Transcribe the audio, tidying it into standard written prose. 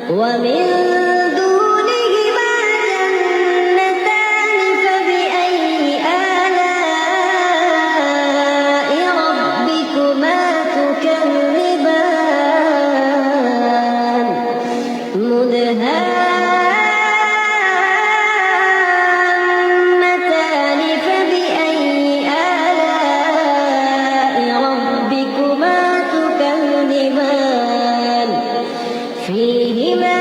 ومن دونهما جنتان فبأي آلاء ربكما تكذبان مدهامتان فبأي آلاء ربكما تكذبان فيهما